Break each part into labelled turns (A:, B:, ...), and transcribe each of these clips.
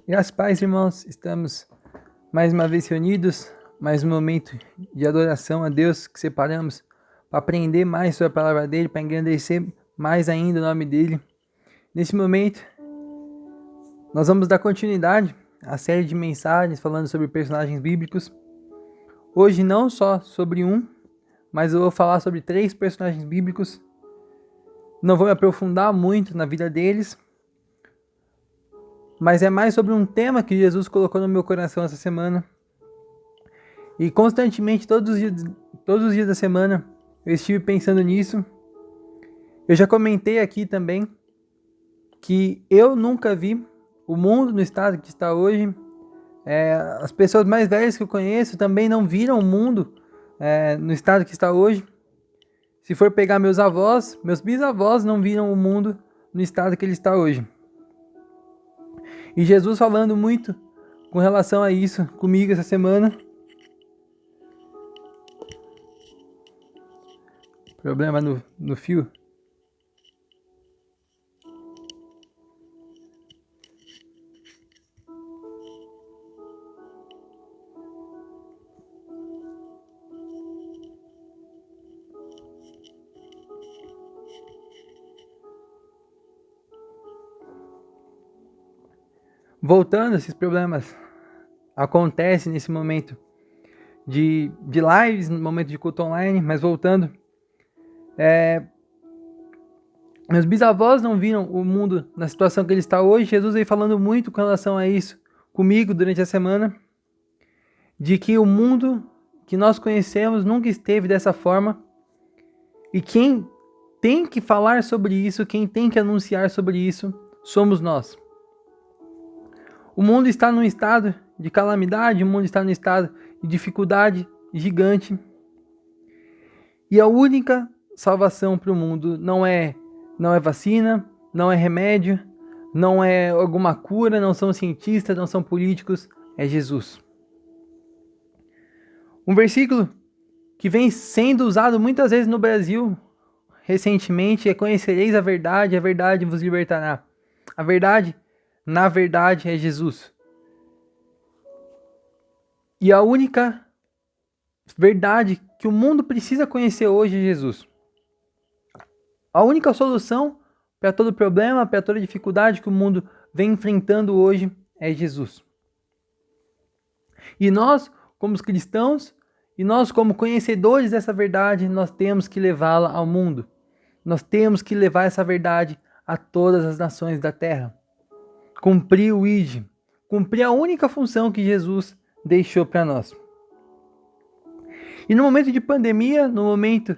A: Graças a paz, irmãos, estamos mais uma vez reunidos, mais um momento de adoração a Deus que separamos para aprender mais sobre a palavra dele, para engrandecer mais ainda o nome dele. Nesse momento, nós vamos dar continuidade à série de mensagens falando sobre personagens bíblicos. Hoje não só sobre um, mas eu vou falar sobre 3 personagens bíblicos. Não vou me aprofundar muito na vida deles, mas é mais sobre um tema que Jesus colocou no meu coração essa semana. E constantemente, todos os dias da semana, eu estive pensando nisso. Eu já comentei aqui também que eu nunca vi o mundo no estado que está hoje. As pessoas mais velhas que eu conheço também não viram o mundo no estado que está hoje. Se for pegar meus avós, meus bisavós não viram o mundo no estado que ele está hoje. E Jesus falando muito com relação a isso comigo essa semana. Problema no fio. Voltando, esses problemas acontecem nesse momento de lives, no momento de culto online, mas voltando. Meus bisavós não viram o mundo na situação que ele está hoje. Jesus veio falando muito com relação a isso comigo durante a semana, de que o mundo que nós conhecemos nunca esteve dessa forma, e quem tem que falar sobre isso, quem tem que anunciar sobre isso, somos nós. O mundo está num estado de calamidade, o mundo está num estado de dificuldade gigante, e a única salvação para o mundo não é vacina, não é remédio, não é alguma cura, não são cientistas, não são políticos, é Jesus. Um versículo que vem sendo usado muitas vezes no Brasil recentemente é: conhecereis a verdade vos libertará. A verdade, na verdade, é Jesus. E a única verdade que o mundo precisa conhecer hoje é Jesus. A única solução para todo problema, para toda dificuldade que o mundo vem enfrentando hoje é Jesus. E nós, como cristãos, e nós como conhecedores dessa verdade, nós temos que levá-la ao mundo. Nós temos que levar essa verdade a todas as nações da terra. Cumprir o ID, cumprir a única função que Jesus deixou para nós. E no momento de pandemia, no momento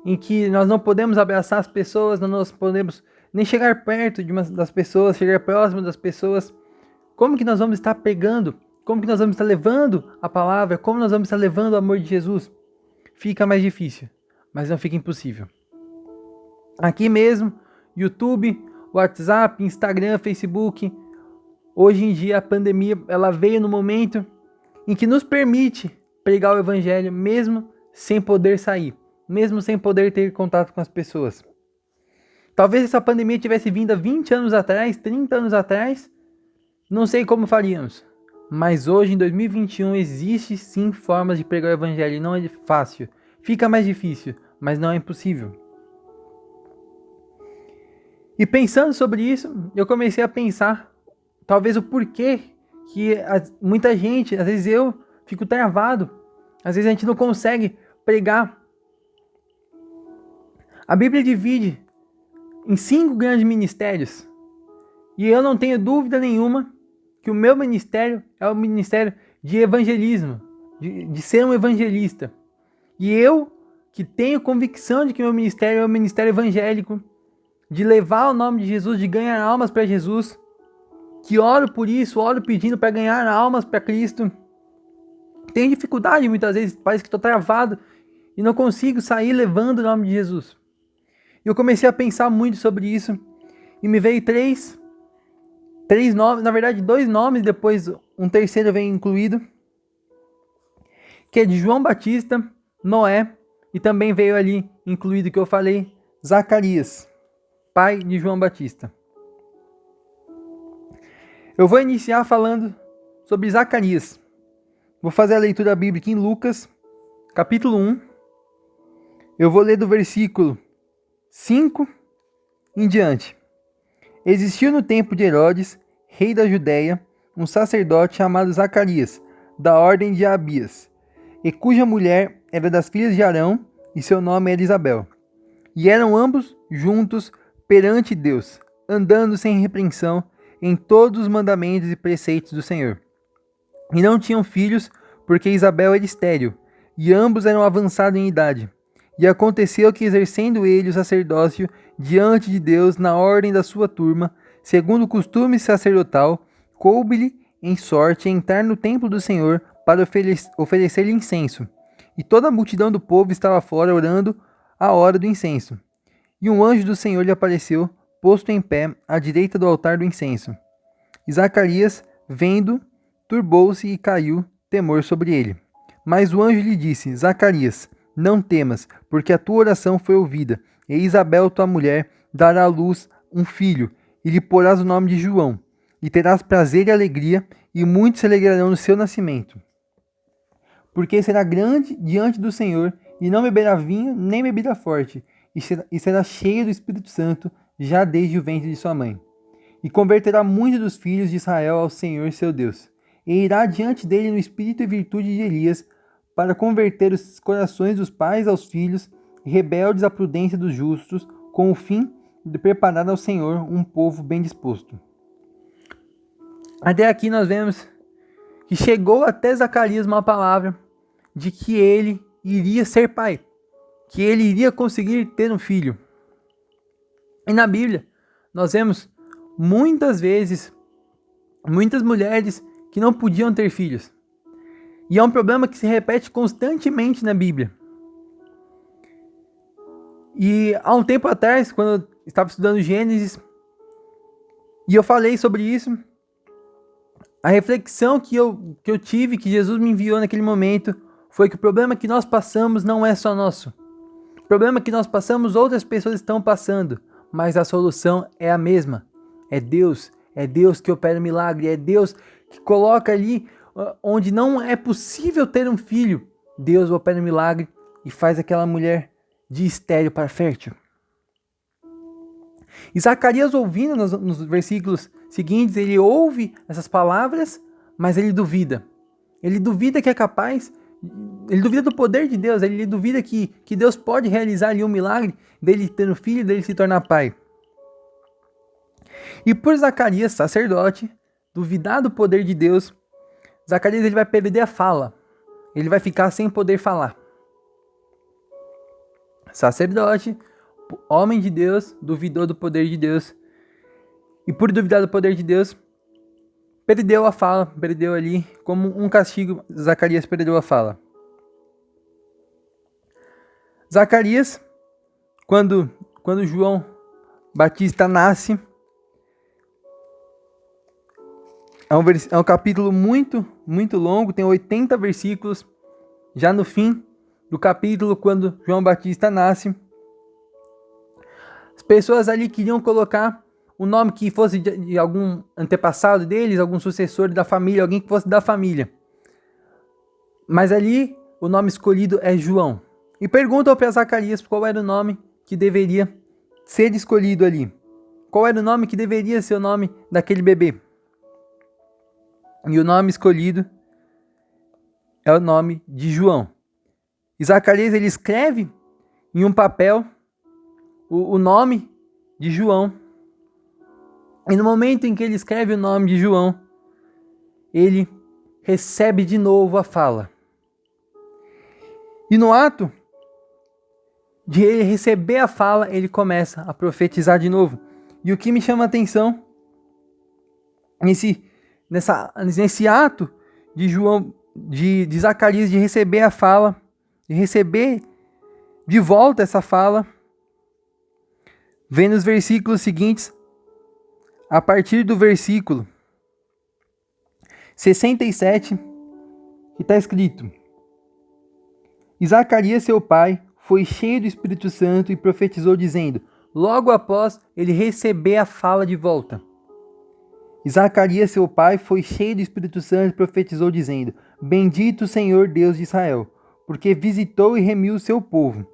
A: em que nós não podemos abraçar as pessoas, nós não podemos nem chegar perto das pessoas, chegar próximo das pessoas, como que nós vamos estar pregando? Como que nós vamos estar levando a palavra? Como nós vamos estar levando o amor de Jesus? Fica mais difícil, mas não fica impossível. Aqui mesmo, YouTube, WhatsApp, Instagram, Facebook, hoje em dia a pandemia ela veio no momento em que nos permite pregar o evangelho mesmo sem poder sair, mesmo sem poder ter contato com as pessoas. Talvez essa pandemia tivesse vindo há 20 anos atrás, 30 anos atrás, não sei como faríamos. Mas hoje, em 2021, existe sim formas de pregar o evangelho. Não é fácil. Fica mais difícil, mas não é impossível. E pensando sobre isso, eu comecei a pensar, talvez o porquê que muita gente, às vezes eu fico travado, às vezes a gente não consegue pregar. A Bíblia divide em 5 grandes ministérios. E eu não tenho dúvida nenhuma que o meu ministério é o ministério de evangelismo, de ser um evangelista. E eu, que tenho convicção de que meu ministério é um ministério evangélico, de levar o nome de Jesus, de ganhar almas para Jesus, que oro por isso, oro pedindo para ganhar almas para Cristo. Tenho dificuldade muitas vezes, parece que estou travado e não consigo sair levando o nome de Jesus. E eu comecei a pensar muito sobre isso e me veio três nomes, na verdade 2 nomes, depois um terceiro vem incluído, que é de João Batista, Noé, e também veio ali incluído que eu falei, Zacarias, pai de João Batista. Eu vou iniciar falando sobre Zacarias. Vou fazer a leitura bíblica em Lucas, capítulo 1. Eu vou ler do versículo 5 em diante. Existiu no tempo de Herodes, rei da Judéia, um sacerdote chamado Zacarias, da ordem de Abias, e cuja mulher era das filhas de Arão, e seu nome era Isabel. E eram ambos juntos perante Deus, andando sem repreensão em todos os mandamentos e preceitos do Senhor. E não tinham filhos, porque Isabel era estéril, e ambos eram avançados em idade. E aconteceu que, exercendo ele o sacerdócio diante de Deus na ordem da sua turma, segundo o costume sacerdotal, coube-lhe em sorte entrar no templo do Senhor para oferecer-lhe incenso. E toda a multidão do povo estava fora orando à hora do incenso. E um anjo do Senhor lhe apareceu, posto em pé, à direita do altar do incenso. E Zacarias, vendo, turbou-se e caiu temor sobre ele. Mas o anjo lhe disse: Zacarias, não temas, porque a tua oração foi ouvida, e Isabel, tua mulher, dará à luz um filho, e lhe porás o nome de João, e terás prazer e alegria, e muitos se alegrarão no seu nascimento. Porque será grande diante do Senhor, e não beberá vinho, nem bebida forte, e será cheio do Espírito Santo, já desde o ventre de sua mãe. E converterá muitos dos filhos de Israel ao Senhor seu Deus, e irá diante dele no espírito e virtude de Elias, para converter os corações dos pais aos filhos, e rebeldes à prudência dos justos, com o fim de preparar ao Senhor um povo bem disposto. Até aqui nós vemos que chegou até Zacarias uma palavra de que ele iria ser pai, que ele iria conseguir ter um filho. E na Bíblia nós vemos muitas vezes, muitas mulheres que não podiam ter filhos. E é um problema que se repete constantemente na Bíblia. E há um tempo atrás, quando eu estava estudando Gênesis, e eu falei sobre isso, a reflexão que eu tive, que Jesus me enviou naquele momento, foi que o problema que nós passamos não é só nosso. O problema que nós passamos, outras pessoas estão passando, mas a solução é a mesma. É Deus que opera o milagre, é Deus que coloca ali onde não é possível ter um filho. Deus opera o milagre e faz aquela mulher de estéril para fértil. E Zacarias, ouvindo nos versículos seguintes, ele ouve essas palavras, mas ele duvida. Ele duvida que é capaz, ele duvida do poder de Deus, ele duvida que Deus pode realizar ali um milagre dele ter um filho e dele se tornar pai. E por Zacarias, sacerdote, duvidar do poder de Deus, Zacarias ele vai perder a fala. Ele vai ficar sem poder falar. Sacerdote, homem de Deus, duvidou do poder de Deus. E por duvidar do poder de Deus, perdeu a fala, perdeu ali, como um castigo, Zacarias perdeu a fala. Zacarias, quando João Batista nasce, é um capítulo muito, muito longo, tem 80 versículos. Já no fim do capítulo, quando João Batista nasce, as pessoas ali queriam colocar um nome que fosse de algum antepassado deles, algum sucessor da família, alguém que fosse da família. Mas ali o nome escolhido é João. E perguntam para Zacarias qual era o nome que deveria ser escolhido ali. Qual era o nome que deveria ser o nome daquele bebê. E o nome escolhido é o nome de João. E Zacarias ele escreve em um papel o nome de João. E no momento em que ele escreve o nome de João, ele recebe de novo a fala. E no ato de ele receber a fala, ele começa a profetizar de novo. E o que me chama a atenção nesse ato de João, de Zacarias, de receber a fala, de receber de volta essa fala, vem nos versículos seguintes, a partir do versículo 67, que está escrito: E Zacarias, seu pai, foi cheio do Espírito Santo e profetizou dizendo, logo após ele receber a fala de volta: E Zacarias, seu pai, foi cheio do Espírito Santo e profetizou, dizendo: Bendito o Senhor Deus de Israel, porque visitou e remiu o seu povo,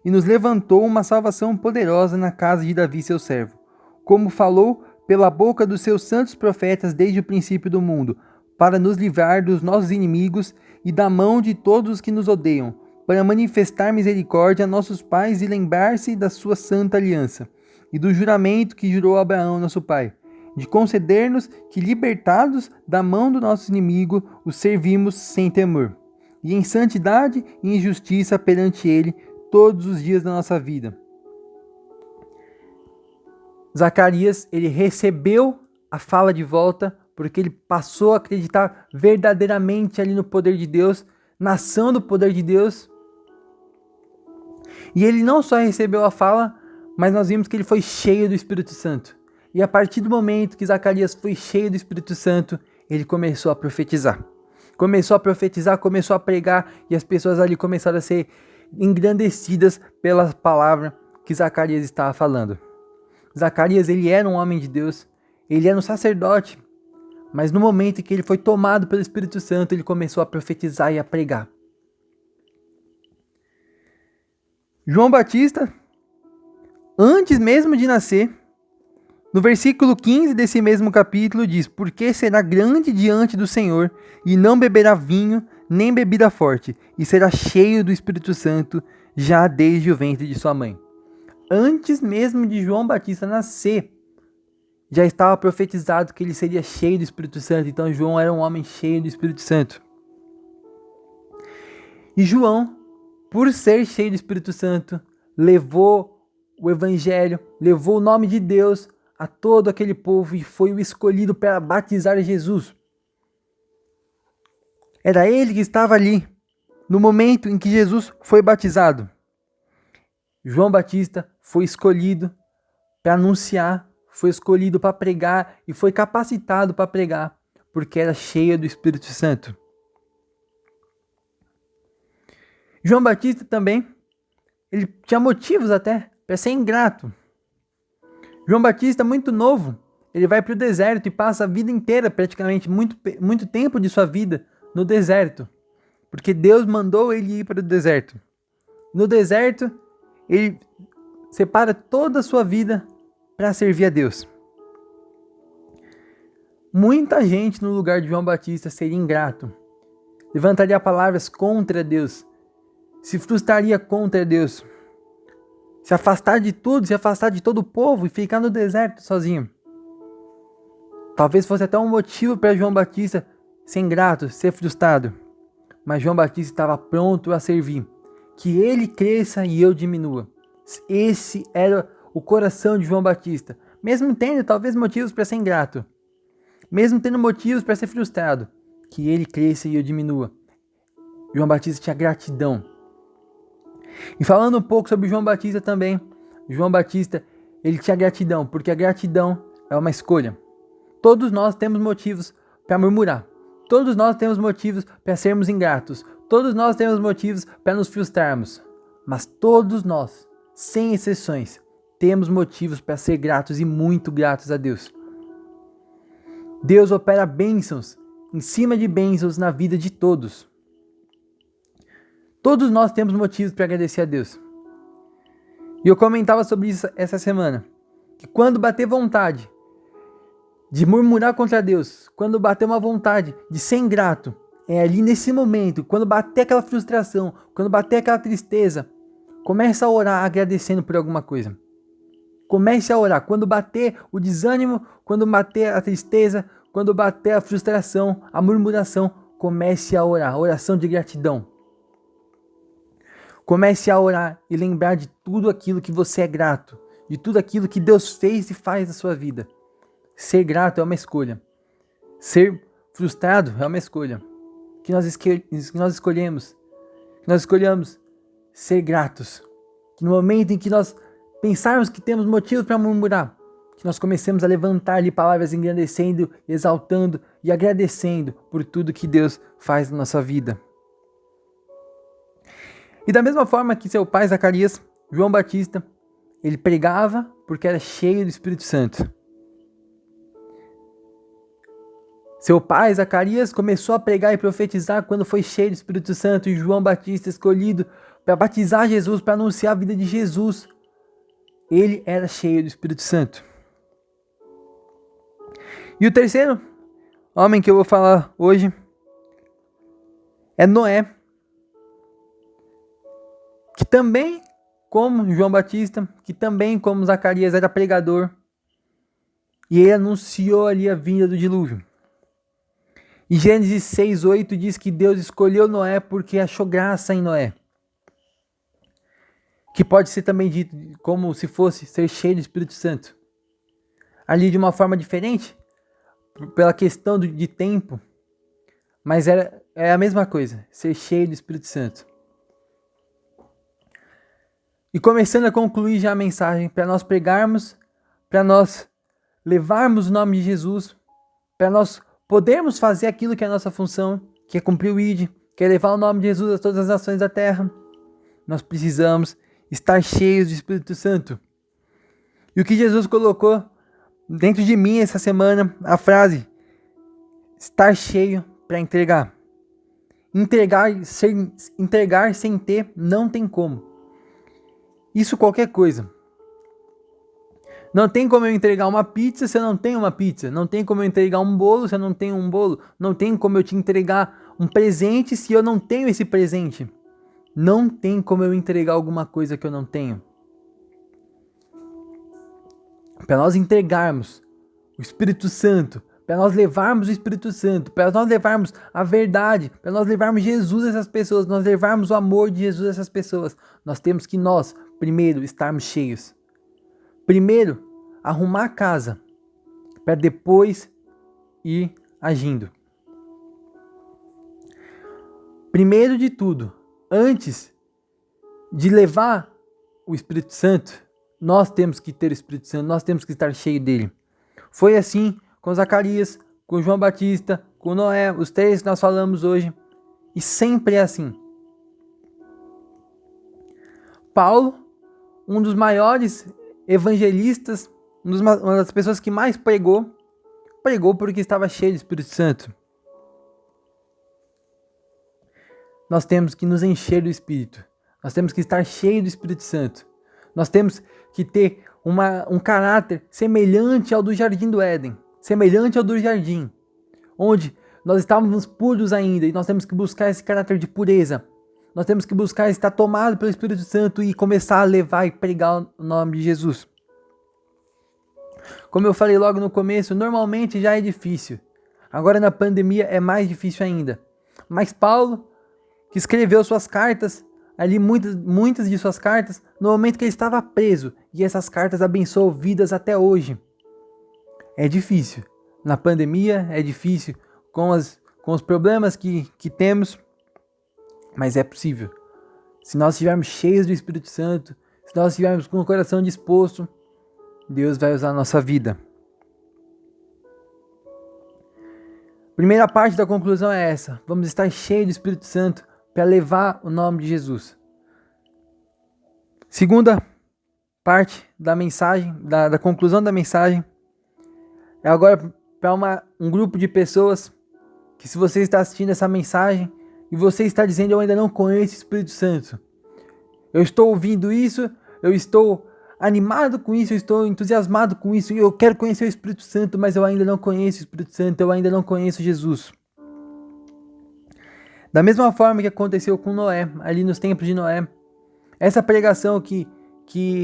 A: e nos levantou uma salvação poderosa na casa de Davi, seu servo, como falou pela boca dos seus santos profetas desde o princípio do mundo, para nos livrar dos nossos inimigos e da mão de todos os que nos odeiam, para manifestar misericórdia a nossos pais e lembrar-se da sua santa aliança, e do juramento que jurou a Abraão, nosso pai, de conceder-nos que, libertados da mão do nosso inimigo, os servimos sem temor, e em santidade e em justiça perante ele todos os dias da nossa vida. Zacarias, ele recebeu a fala de volta, porque ele passou a acreditar verdadeiramente ali no poder de Deus, na ação do poder de Deus. E ele não só recebeu a fala, mas nós vimos que ele foi cheio do Espírito Santo. E a partir do momento que Zacarias foi cheio do Espírito Santo, ele começou a profetizar. Começou a pregar, e as pessoas ali começaram a ser engrandecidas pela palavra que Zacarias estava falando. Zacarias, ele era um homem de Deus, ele era um sacerdote, mas no momento em que ele foi tomado pelo Espírito Santo, ele começou a profetizar e a pregar. João Batista, antes mesmo de nascer, no versículo 15 desse mesmo capítulo diz: Porque será grande diante do Senhor, e não beberá vinho, nem bebida forte, e será cheio do Espírito Santo, já desde o ventre de sua mãe. Antes mesmo de João Batista nascer, já estava profetizado que ele seria cheio do Espírito Santo. Então João era um homem cheio do Espírito Santo. E João, por ser cheio do Espírito Santo, levou o Evangelho, levou o nome de Deus a todo aquele povo e foi o escolhido para batizar Jesus. Era ele que estava ali no momento em que Jesus foi batizado. João Batista foi escolhido para anunciar, foi escolhido para pregar e foi capacitado para pregar, porque era cheio do Espírito Santo. João Batista também, ele tinha motivos até para ser ingrato. João Batista, muito novo, ele vai para o deserto e passa a vida inteira, praticamente muito tempo de sua vida no deserto, porque Deus mandou ele ir para o deserto. No deserto, ele separa toda a sua vida para servir a Deus. Muita gente no lugar de João Batista seria ingrato, levantaria palavras contra Deus, se frustraria contra Deus, se afastar de tudo, se afastar de todo o povo e ficar no deserto sozinho. Talvez fosse até um motivo para João Batista ser ingrato, ser frustrado. Mas João Batista estava pronto a servir. Que ele cresça e eu diminua. Esse era o coração de João Batista. Mesmo tendo talvez motivos para ser ingrato. Mesmo tendo motivos para ser frustrado. Que ele cresça e eu diminua. João Batista tinha gratidão. E falando um pouco sobre João Batista também. João Batista, ele tinha gratidão. Porque a gratidão é uma escolha. Todos nós temos motivos para murmurar. Todos nós temos motivos para sermos ingratos. Todos nós temos motivos para nos frustrarmos. Mas todos nós, sem exceções, temos motivos para ser gratos e muito gratos a Deus. Deus opera bênçãos em cima de bênçãos na vida de todos. Todos nós temos motivos para agradecer a Deus. E eu comentava sobre isso essa semana. Que quando bater vontade de murmurar contra Deus, quando bater uma vontade de ser ingrato, é ali nesse momento, quando bater aquela frustração, quando bater aquela tristeza, comece a orar agradecendo por alguma coisa. Comece a orar. Quando bater o desânimo, quando bater a tristeza, quando bater a frustração, a murmuração, comece a orar. Oração de gratidão. Comece a orar e lembrar de tudo aquilo que você é grato, de tudo aquilo que Deus fez e faz na sua vida. Ser grato é uma escolha. Ser frustrado é uma escolha. Que nós escolhemos ser gratos. Que no momento em que nós pensarmos que temos motivos para murmurar, que nós comecemos a levantar-lhe palavras engrandecendo, exaltando e agradecendo por tudo que Deus faz na nossa vida. E da mesma forma que seu pai Zacarias, João Batista, ele pregava porque era cheio do Espírito Santo. Seu pai, Zacarias, começou a pregar e profetizar quando foi cheio do Espírito Santo, e João Batista, escolhido para batizar Jesus, para anunciar a vida de Jesus, ele era cheio do Espírito Santo. E o terceiro homem que eu vou falar hoje é Noé, que também, como João Batista, que também, como Zacarias, era pregador, e ele anunciou ali a vinda do dilúvio. E Gênesis 6:8 diz que Deus escolheu Noé porque achou graça em Noé. Que pode ser também dito como se fosse ser cheio do Espírito Santo. Ali de uma forma diferente, pela questão de tempo, mas é a mesma coisa, ser cheio do Espírito Santo. E começando a concluir já a mensagem, para nós pregarmos, para nós levarmos o nome de Jesus, para nós podermos fazer aquilo que é a nossa função, que é cumprir o ID, que é levar o nome de Jesus a todas as nações da terra, nós precisamos estar cheios do Espírito Santo. E o que Jesus colocou dentro de mim essa semana, a frase, estar cheio para entregar. Entregar sem ter não tem como. Isso qualquer coisa. Não tem como eu entregar uma pizza se eu não tenho uma pizza. Não tem como eu entregar um bolo se eu não tenho um bolo. Não tem como eu te entregar um presente se eu não tenho esse presente. Não tem como eu entregar alguma coisa que eu não tenho. Para nós entregarmos o Espírito Santo, para nós levarmos o Espírito Santo, para nós levarmos a verdade, para nós levarmos Jesus a essas pessoas, nós levarmos o amor de Jesus a essas pessoas, nós temos que primeiro, estarmos cheios. Primeiro, arrumar a casa, para depois ir agindo. Primeiro de tudo, antes de levar o Espírito Santo, nós temos que ter o Espírito Santo, nós temos que estar cheio dele. Foi assim com Zacarias, com João Batista, com Noé, os três que nós falamos hoje, e sempre é assim. Paulo, um dos maiores evangelistas, uma das pessoas que mais pregou porque estava cheio do Espírito Santo. Nós temos que nos encher do Espírito. Nós temos que estar cheio do Espírito Santo. Nós temos que ter um caráter semelhante ao do Jardim do Éden. Semelhante ao do jardim. Onde nós estávamos puros ainda. E nós temos que buscar esse caráter de pureza. Nós temos que buscar estar tomado pelo Espírito Santo e começar a levar e pregar o nome de Jesus. Como eu falei logo no começo, normalmente já é difícil. Agora na pandemia é mais difícil ainda. Mas Paulo, que escreveu suas cartas, ali muitas de suas cartas, no momento que ele estava preso, e essas cartas abençoam vidas até hoje. É difícil. Na pandemia é difícil, com os problemas que temos, mas é possível. Se nós estivermos cheios do Espírito Santo, se nós estivermos com o coração disposto, Deus vai usar a nossa vida. Primeira parte da conclusão é essa. Vamos estar cheios do Espírito Santo para levar o nome de Jesus. Segunda parte da mensagem, da conclusão da mensagem, é agora para um grupo de pessoas que, se você está assistindo essa mensagem e você está dizendo: eu ainda não conheço o Espírito Santo, eu estou ouvindo isso, eu estou animado com isso, eu estou entusiasmado com isso, eu quero conhecer o Espírito Santo, mas eu ainda não conheço o Espírito Santo, eu ainda não conheço Jesus. Da mesma forma que aconteceu com Noé, ali nos tempos de Noé, essa pregação que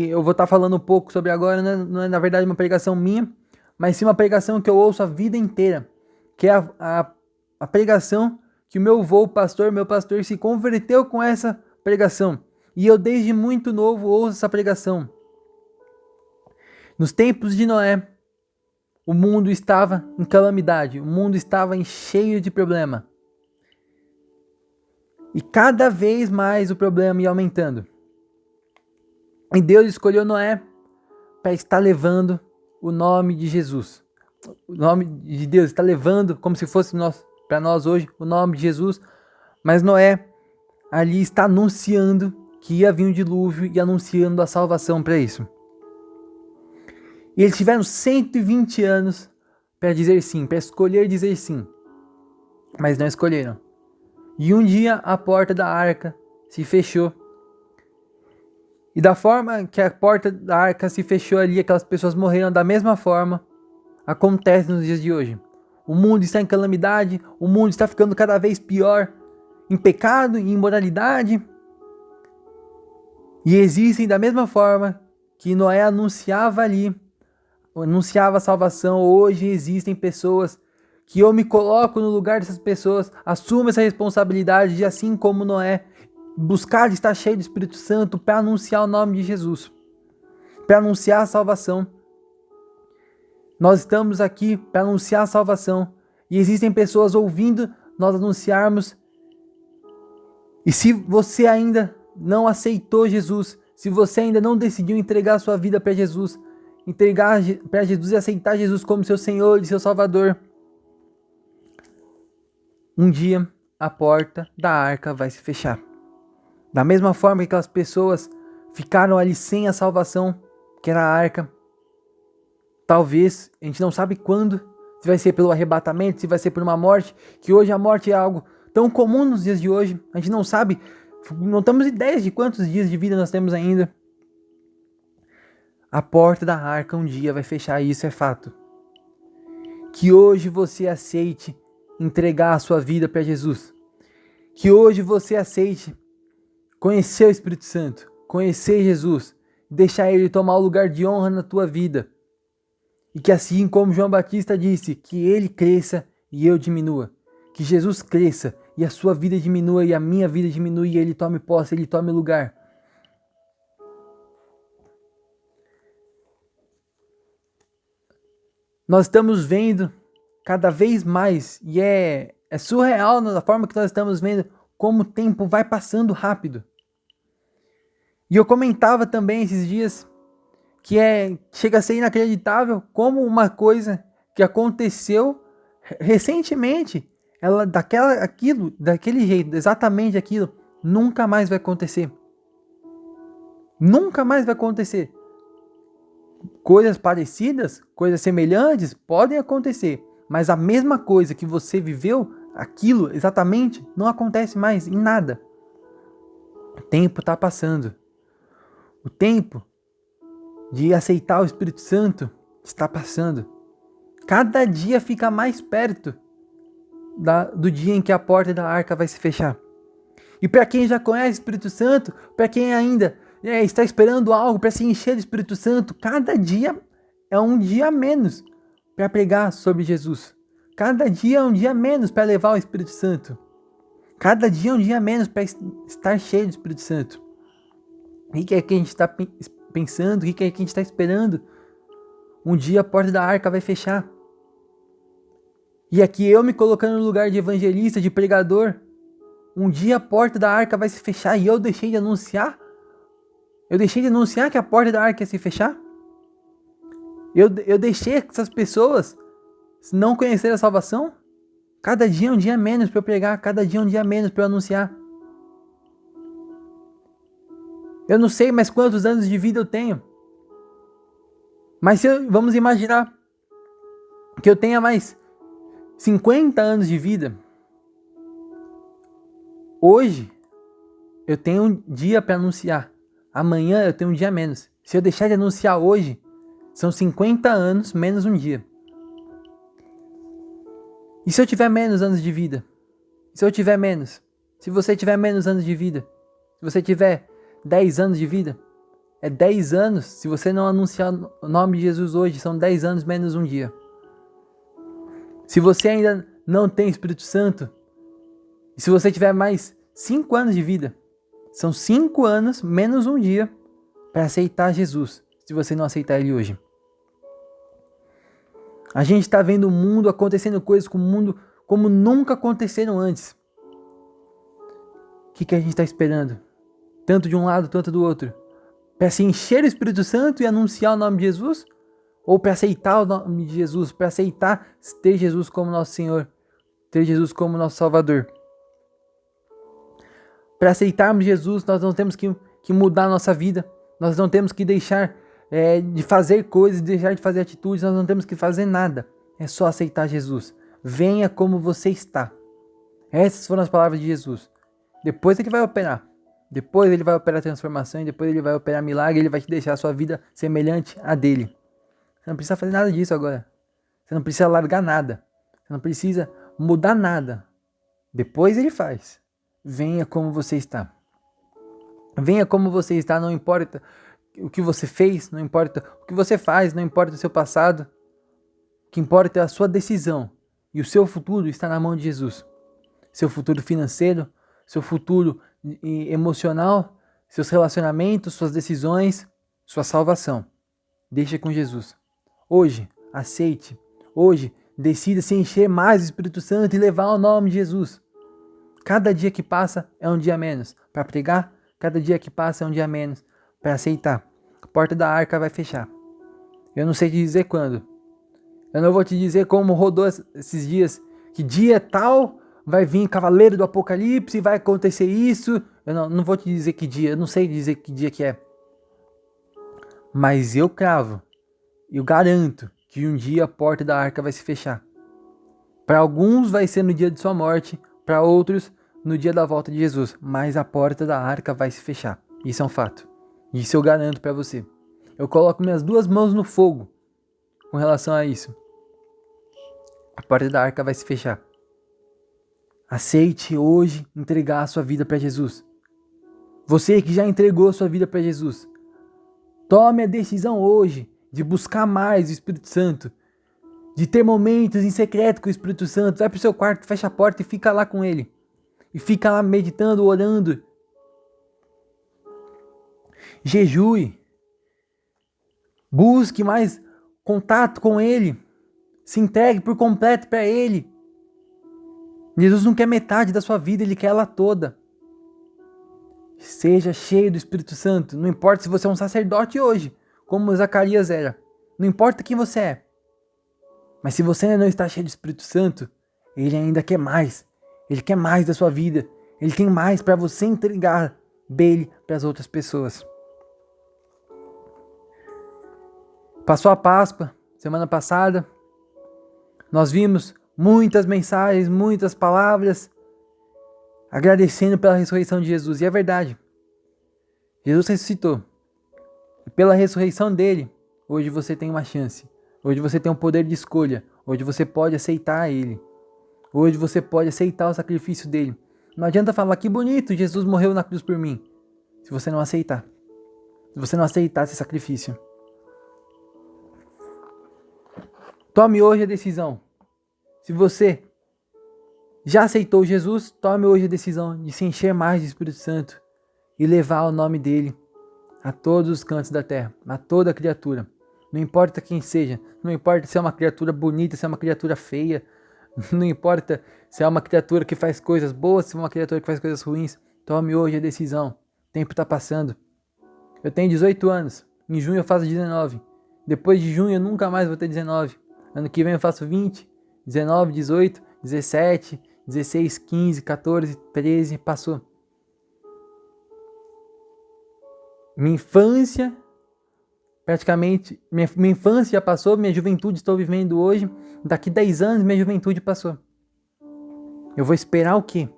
A: eu vou estar falando um pouco sobre agora, não é na verdade uma pregação minha, mas sim uma pregação que eu ouço a vida inteira, que é a pregação que o meu avô, meu pastor, se converteu com essa pregação. E eu desde muito novo ouço essa pregação. Nos tempos de Noé, o mundo estava em calamidade, o mundo estava cheio de problema. E cada vez mais o problema ia aumentando. E Deus escolheu Noé para estar levando o nome de Jesus. O nome de Deus está levando, como se fosse para nós hoje, o nome de Jesus. Mas Noé ali está anunciando que ia vir um dilúvio e anunciando a salvação para isso. E eles tiveram 120 anos para dizer sim, para escolher dizer sim, mas não escolheram. E um dia a porta da arca se fechou. E da forma que a porta da arca se fechou ali, aquelas pessoas morreram, da mesma forma acontece nos dias de hoje. O mundo está em calamidade, o mundo está ficando cada vez pior, em pecado, em imoralidade. E existem da mesma forma que Noé anunciava ali, anunciava a salvação, hoje existem pessoas que eu me coloco no lugar dessas pessoas, assumo essa responsabilidade de, assim como Noé, buscar estar cheio do Espírito Santo para anunciar o nome de Jesus, para anunciar a salvação. Nós estamos aqui para anunciar a salvação e existem pessoas ouvindo nós anunciarmos. E se você ainda não aceitou Jesus, se você ainda não decidiu entregar a sua vida para Jesus, entregar para Jesus e aceitar Jesus como seu Senhor e seu Salvador, um dia a porta da arca vai se fechar. Da mesma forma que aquelas pessoas ficaram ali sem a salvação, que era a arca, talvez, a gente não sabe quando, se vai ser pelo arrebatamento, se vai ser por uma morte, que hoje a morte é algo tão comum nos dias de hoje, a gente não sabe, não temos ideias de quantos dias de vida nós temos ainda. A porta da arca um dia vai fechar, isso é fato. Que hoje você aceite entregar a sua vida para Jesus. Que hoje você aceite conhecer o Espírito Santo, conhecer Jesus, deixar Ele tomar o lugar de honra na tua vida. E que assim como João Batista disse, que Ele cresça e eu diminua. Que Jesus cresça e a sua vida diminua e a minha vida diminua e Ele tome posse, Ele tome lugar. Nós estamos vendo cada vez mais, e é surreal na forma que nós estamos vendo como o tempo vai passando rápido. E eu comentava também esses dias que chega a ser inacreditável como uma coisa que aconteceu recentemente, daquele jeito, exatamente aquilo, nunca mais vai acontecer. Nunca mais vai acontecer. Coisas parecidas, coisas semelhantes podem acontecer, mas a mesma coisa que você viveu, aquilo exatamente, não acontece mais em nada. O tempo está passando. O tempo de aceitar o Espírito Santo está passando. Cada dia fica mais perto do dia em que a porta da arca vai se fechar. E para quem já conhece o Espírito Santo, para quem ainda está esperando algo para se encher do Espírito Santo, cada dia é um dia a menos para pregar sobre Jesus. Cada dia é um dia a menos para levar o Espírito Santo. Cada dia é um dia a menos para estar cheio do Espírito Santo. O que é que a gente está pensando? O que é que a gente está esperando? Um dia a porta da arca vai fechar. E aqui eu me colocando no lugar de evangelista, de pregador, um dia a porta da arca vai se fechar e eu deixei de anunciar? Eu deixei de anunciar que a porta da arca ia se fechar? Eu deixei essas pessoas não conhecerem a salvação? Cada dia é um dia a menos para eu pregar, cada dia é um dia a menos para eu anunciar. Eu não sei mais quantos anos de vida eu tenho. Mas vamos imaginar que eu tenha mais 50 anos de vida. Hoje eu tenho um dia para anunciar. Amanhã eu tenho um dia a menos. Se eu deixar de anunciar hoje, são 50 anos menos um dia. E se eu tiver menos anos de vida? Se eu tiver menos? Se você tiver menos anos de vida? Se você tiver 10 anos de vida? É 10 anos. Se você não anunciar o nome de Jesus hoje, são 10 anos menos um dia. Se você ainda não tem Espírito Santo, e se você tiver mais 5 anos de vida, são 5 anos menos um dia para aceitar Jesus, se você não aceitar Ele hoje. A gente está vendo o mundo acontecendo coisas com o mundo como nunca aconteceram antes. O que a gente está esperando? Tanto de um lado, tanto do outro. Para se encher do Espírito Santo e anunciar o nome de Jesus? Ou para aceitar o nome de Jesus? Para aceitar ter Jesus como nosso Senhor? Ter Jesus como nosso Salvador? Para aceitarmos Jesus, nós não temos que mudar a nossa vida. Nós não temos que deixar de fazer coisas, deixar de fazer atitudes. Nós não temos que fazer nada. É só aceitar Jesus. Venha como você está. Essas foram as palavras de Jesus. Depois ele vai operar. Depois ele vai operar transformação. E depois ele vai operar milagre. Ele vai te deixar a sua vida semelhante à dele. Você não precisa fazer nada disso agora. Você não precisa largar nada. Você não precisa mudar nada. Depois ele faz. Venha como você está. Venha como você está, não importa o que você fez, não importa o que você faz, não importa o seu passado. O que importa é a sua decisão. E o seu futuro está na mão de Jesus. Seu futuro financeiro, seu futuro emocional, seus relacionamentos, suas decisões, sua salvação. Deixa com Jesus. Hoje, aceite. Hoje, decida se encher mais do Espírito Santo e levar o nome de Jesus. Cada dia que passa é um dia a menos para pregar. Cada dia que passa é um dia a menos para aceitar. A porta da arca vai fechar. Eu não sei te dizer quando. Eu não vou te dizer como rodou esses dias. Que dia tal vai vir Cavaleiro do Apocalipse e vai acontecer isso. Eu não vou te dizer que dia. Eu não sei dizer que dia que é. Mas eu cravo. Eu garanto que um dia a porta da arca vai se fechar. Para alguns vai ser no dia de sua morte. Para outros no dia da volta de Jesus. Mas a porta da arca vai se fechar. Isso é um fato. Isso eu garanto para você. Eu coloco minhas duas mãos no fogo com relação a isso. A porta da arca vai se fechar. Aceite hoje entregar a sua vida para Jesus. Você que já entregou a sua vida para Jesus. Tome a decisão hoje de buscar mais o Espírito Santo. De ter momentos em secreto com o Espírito Santo. Vai para o seu quarto, fecha a porta e fica lá com ele. E fica lá meditando, orando. Jejue. Busque mais contato com ele. Se entregue por completo para ele. Jesus não quer metade da sua vida, ele quer ela toda. Seja cheio do Espírito Santo. Não importa se você é um sacerdote hoje, como Zacarias era. Não importa quem você é. Mas se você ainda não está cheio do Espírito Santo, ele ainda quer mais. Ele quer mais da sua vida. Ele tem mais para você entregar dele para as outras pessoas. Passou a Páscoa, semana passada. Nós vimos muitas mensagens, muitas palavras agradecendo pela ressurreição de Jesus. E é verdade. Jesus ressuscitou. E pela ressurreição dele, hoje você tem uma chance. Hoje você tem um poder de escolha. Hoje você pode aceitar ele. Hoje você pode aceitar o sacrifício dele. Não adianta falar que bonito, Jesus morreu na cruz por mim. Se você não aceitar. Se você não aceitar esse sacrifício. Tome hoje a decisão. Se você já aceitou Jesus, tome hoje a decisão de se encher mais de Espírito Santo e levar o nome dele a todos os cantos da terra, a toda criatura. Não importa quem seja, não importa se é uma criatura bonita, se é uma criatura feia, não importa se é uma criatura que faz coisas boas, se é uma criatura que faz coisas ruins, tome hoje a decisão. O tempo está passando. Eu tenho 18 anos, em junho eu faço 19. Depois de junho eu nunca mais vou ter 19. Ano que vem eu faço 20, 19, 18, 17, 16, 15, 14, 13, passou. Minha infância, praticamente, minha infância já passou, minha juventude estou vivendo hoje. Daqui 10 anos minha juventude passou. Eu vou esperar o quê?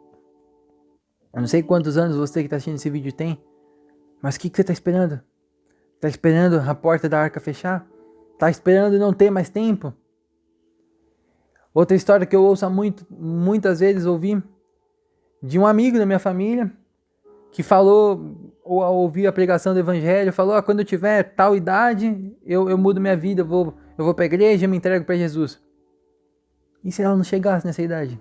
A: Eu não sei quantos anos você que está assistindo esse vídeo tem, mas o que você está esperando? Está esperando a porta da arca fechar? Está esperando não ter mais tempo? Outra história que eu ouço muitas vezes ouvi de um amigo da minha família que falou, ou ao ouvir a pregação do evangelho, falou, quando eu tiver tal idade, eu mudo minha vida, eu vou para a igreja e me entrego para Jesus. E se ela não chegasse nessa idade?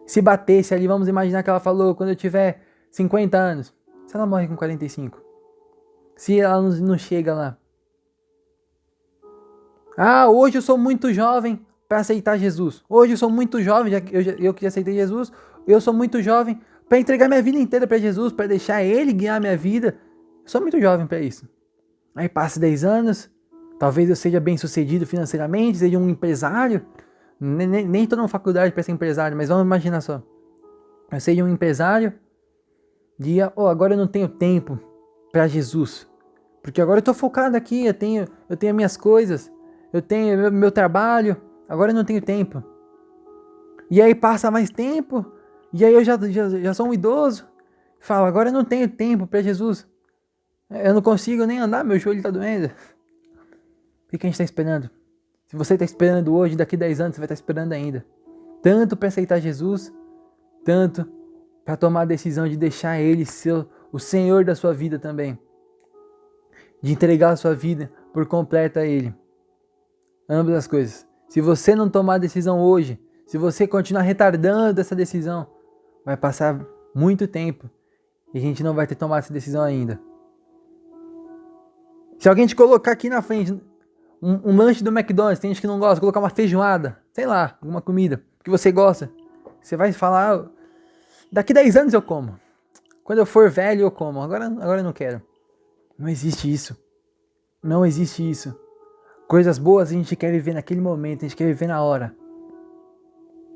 A: Se batesse ali, vamos imaginar que ela falou, quando eu tiver 50 anos, se ela morre com 45? Se ela não chega lá? Hoje eu sou muito jovem para aceitar Jesus. Hoje eu sou muito jovem, eu que já aceitei Jesus, eu sou muito jovem para entregar minha vida inteira para Jesus, para deixar Ele guiar minha vida. Eu sou muito jovem para isso. Aí passa 10 anos, talvez eu seja bem sucedido financeiramente, seja um empresário. Nem estou na faculdade para ser empresário, mas vamos imaginar só. Eu seja um empresário, agora eu não tenho tempo para Jesus. Porque agora eu estou focado aqui, eu tenho as minhas coisas, eu tenho meu trabalho, agora eu não tenho tempo. E aí passa mais tempo, e aí eu já sou um idoso. Falo, agora eu não tenho tempo para Jesus. Eu não consigo nem andar, meu joelho está doendo. O que a gente está esperando? Se você está esperando hoje, daqui 10 anos você vai estar esperando ainda. Tanto para aceitar Jesus, tanto para tomar a decisão de deixar Ele ser o Senhor da sua vida também. De entregar a sua vida por completo a Ele. Ambas as coisas. Se você não tomar a decisão hoje, se você continuar retardando essa decisão, vai passar muito tempo e a gente não vai ter tomado essa decisão ainda. Se alguém te colocar aqui na frente um lanche do McDonald's, tem gente que não gosta, colocar uma feijoada, sei lá, alguma comida que você gosta, você vai falar, daqui 10 anos eu como. Quando eu for velho eu como, agora eu não quero. Não existe isso. Não existe isso. Coisas boas a gente quer viver naquele momento, a gente quer viver na hora.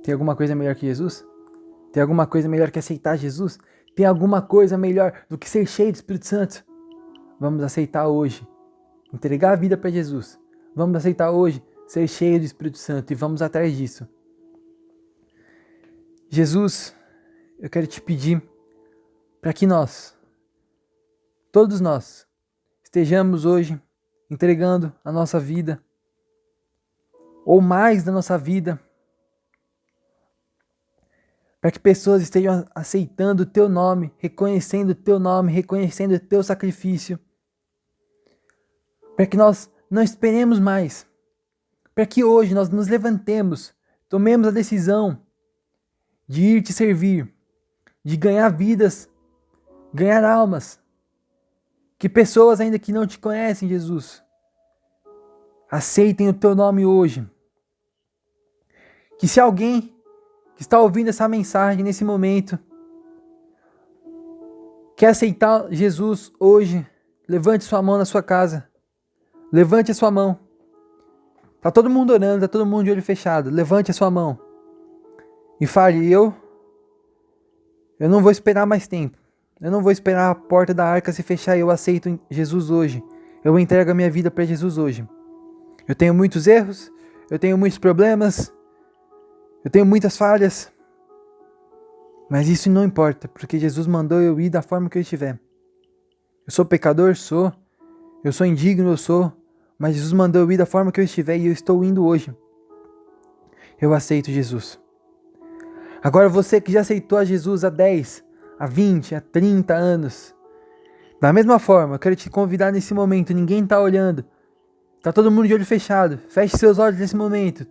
A: Tem alguma coisa melhor que Jesus? Tem alguma coisa melhor que aceitar Jesus? Tem alguma coisa melhor do que ser cheio do Espírito Santo? Vamos aceitar hoje. Entregar a vida para Jesus. Vamos aceitar hoje ser cheio do Espírito Santo e vamos atrás disso. Jesus, eu quero te pedir para que nós, todos nós, estejamos hoje entregando a nossa vida, ou mais da nossa vida, para que pessoas estejam aceitando o Teu nome, reconhecendo o Teu nome, reconhecendo o Teu sacrifício, para que nós não esperemos mais, para que hoje nós nos levantemos, tomemos a decisão de ir te servir, de ganhar vidas, ganhar almas, que pessoas ainda que não te conhecem, Jesus, aceitem o Teu nome hoje. Que se alguém que está ouvindo essa mensagem nesse momento quer aceitar Jesus hoje, levante sua mão na sua casa. Levante a sua mão. Tá todo mundo orando, tá todo mundo de olho fechado. Levante a sua mão. E fale, eu não vou esperar mais tempo. Eu não vou esperar a porta da arca se fechar e eu aceito Jesus hoje. Eu entrego a minha vida para Jesus hoje. Eu tenho muitos erros, eu tenho muitos problemas, eu tenho muitas falhas. Mas isso não importa, porque Jesus mandou eu ir da forma que eu estiver. Eu sou pecador? Sou. Eu sou indigno? Eu sou. Mas Jesus mandou eu ir da forma que eu estiver e eu estou indo hoje. Eu aceito Jesus. Agora você que já aceitou a Jesus há 10, há 20, há 30 anos. Da mesma forma, eu quero te convidar nesse momento. Ninguém está olhando. Está todo mundo de olho fechado. Feche seus olhos nesse momento.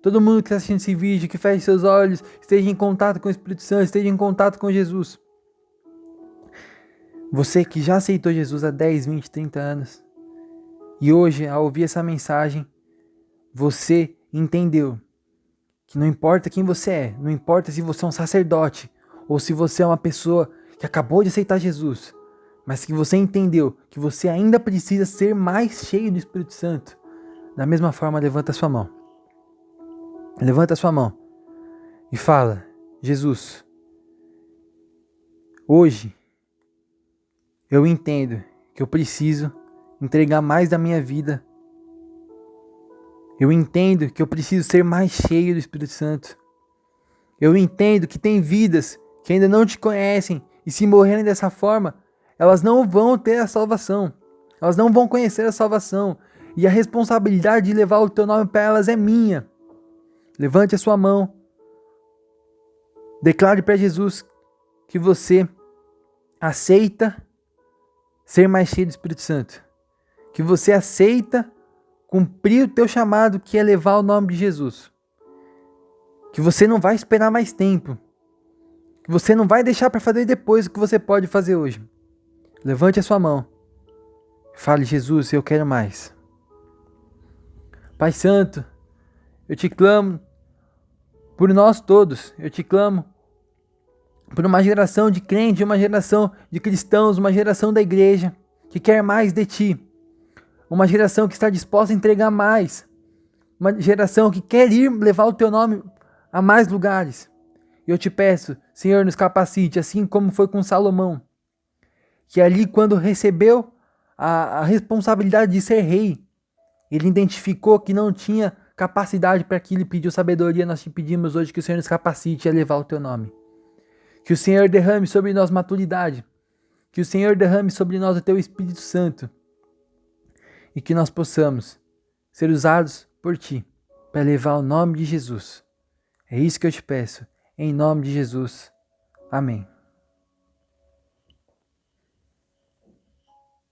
A: Todo mundo que está assistindo esse vídeo, que feche seus olhos, esteja em contato com o Espírito Santo, esteja em contato com Jesus. Você que já aceitou Jesus há 10, 20, 30 anos. E hoje, ao ouvir essa mensagem, você entendeu que não importa quem você é, não importa se você é um sacerdote, ou se você é uma pessoa que acabou de aceitar Jesus, mas que você entendeu que você ainda precisa ser mais cheio do Espírito Santo. Da mesma forma, levanta a sua mão. Levanta a sua mão e fala, Jesus, hoje eu entendo que eu preciso entregar mais da minha vida. Eu entendo que eu preciso ser mais cheio do Espírito Santo. Eu entendo que tem vidas que ainda não te conhecem e se morrerem dessa forma, elas não vão ter a salvação. Elas não vão conhecer a salvação. E a responsabilidade de levar o teu nome para elas é minha. Levante a sua mão. Declare para Jesus que você aceita ser mais cheio do Espírito Santo. Que você aceita cumprir o teu chamado, que é levar o nome de Jesus. Que você não vai esperar mais tempo. Que você não vai deixar para fazer depois o que você pode fazer hoje. Levante a sua mão. Fale, Jesus, eu quero mais. Pai Santo, eu te clamo por nós todos. Eu te clamo por uma geração de crentes, uma geração de cristãos, uma geração da igreja que quer mais de ti. Uma geração que está disposta a entregar mais. Uma geração que quer ir levar o teu nome a mais lugares. E eu te peço, Senhor, nos capacite, assim como foi com Salomão. Que ali, quando recebeu a responsabilidade de ser rei, ele identificou que não tinha capacidade para aquilo e pediu sabedoria, nós te pedimos hoje que o Senhor nos capacite a levar o teu nome. Que o Senhor derrame sobre nós maturidade. Que o Senhor derrame sobre nós o teu Espírito Santo. E que nós possamos ser usados por ti para levar o nome de Jesus. É isso que eu te peço. Em nome de Jesus. Amém.